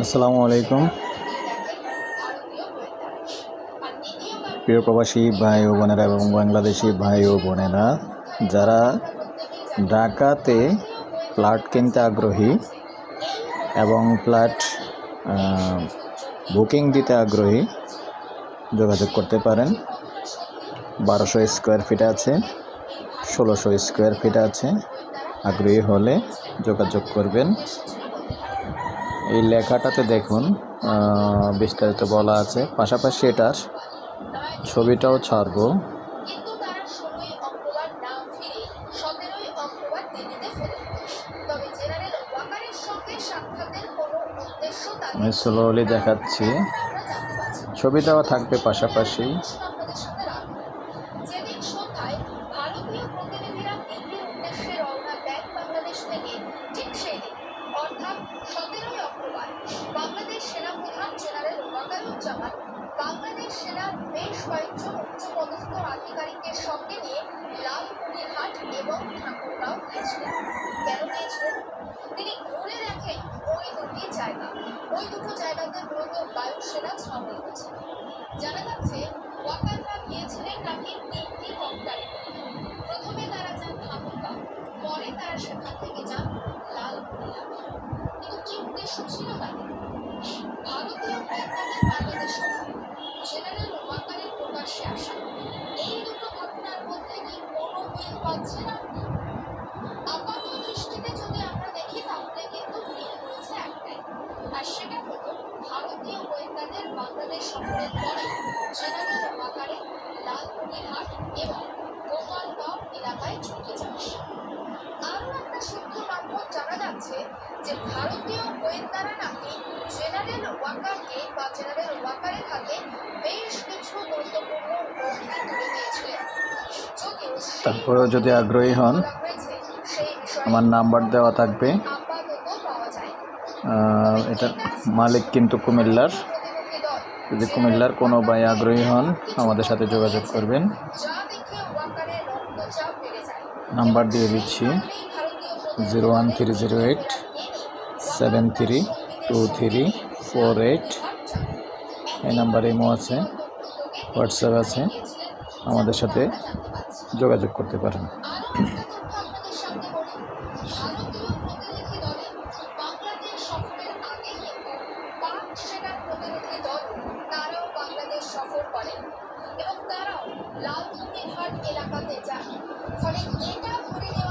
আসসালামু আলাইকুম প্রিয় প্রবাসী ভাই ও বোনেরা এবং বাংলাদেশি ভাই ও বোনেরা, যারা ঢাকাতে ফ্ল্যাট কিনতে আগ্রহী এবং ফ্ল্যাট বুকিং দিতে আগ্রহী যোগাযোগ করতে পারেন। 1200 স্কোয়ার ফিট আছে, 1600 স্কোয়ার ফিট আছে। আগ্রহী হলে যোগাযোগ করবেন। এই লেখাটাতে দেখুন বিস্তারিত বলা আছে, পাশাপাশি এটার ছবিটাও ছাড়বো। আমি স্লোলি দেখাচ্ছি, ছবি দেওয়া থাকবে পাশাপাশি। বাংলাদেশ সেনাপ্রধান জেনারেল ওয়াকারুজ্জামান বাংলাদেশ সেনার বেশ কয়েকজন উচ্চপদস্থ আধিকারিকদের সঙ্গে নিয়ে লালমনিরহাট এবং ঠাকুরগাঁও গিয়েছিলেন। কেন গিয়েছিলেন? তিনি ঘুরে দেখেন ওই দুটো জায়গাতে মূলত বায়ুসেনা ছাউনি হয়েছে। জানা যাচ্ছে ওয়াকাররা গিয়েছিলেন নাকি 3টি কপ্টারে। প্রথমে তারা যান ঠাকুরগাঁও, পরে তারা সেখান থেকে যান লালমনিরহাট। কিন্তু কি উদ্দেশ্য ছিল তাদের? ভারতীয় গোয়েন্দাদের বাংলাদেশ সফর, জেনারেল ওয়াকারের প্রকাশ্যে আসা, এই দুটো ঘটনার মধ্যে কি কোনো মিল পাচ্ছেন আপনি? আপাত দৃষ্টিতে যদি আমরা দেখি তাহলে কিন্তু মিল রয়েছে একটাই, আর সেটা হলো ভারতীয় গোয়েন্দাদের বাংলাদেশ সফরের পরে জেনারেল ওয়াকারে লালমনিরহাট এবং গোপালগাঁও এলাকায় ছুটে যাবে। আরও একটা সূত্র মারফত জানা যাচ্ছে যে ভারতীয় গোয়েন্দারা নাকি জেনারেল ওয়াকারকে বা জেনারেল ওয়াকারের হাতে বেশ কিছু গুরুত্বপূর্ণ নথি তুলে দিয়েছিলেন। যদিও তারপরেও যদি আগ্রহী হন, আমার নাম্বার দেওয়া থাকবে। এটা মালিক কিন্তু কুমিল্লার। যদি কুমিল্লার কোনো ভাই আগ্রহী হন আমাদের সাথে যোগাযোগ করবেন। নাম্বার দিয়ে দিচ্ছি 01308 732348। এই নাম্বারে ইমো আছে, হোয়াটসঅ্যাপ আছে, আমাদের সাথে যোগাযোগ করতে পারেন। সফর করেন এবং তারাও লালমনিরহাট এলাকাতে যান। ফলে এটা ধরে নেওয়া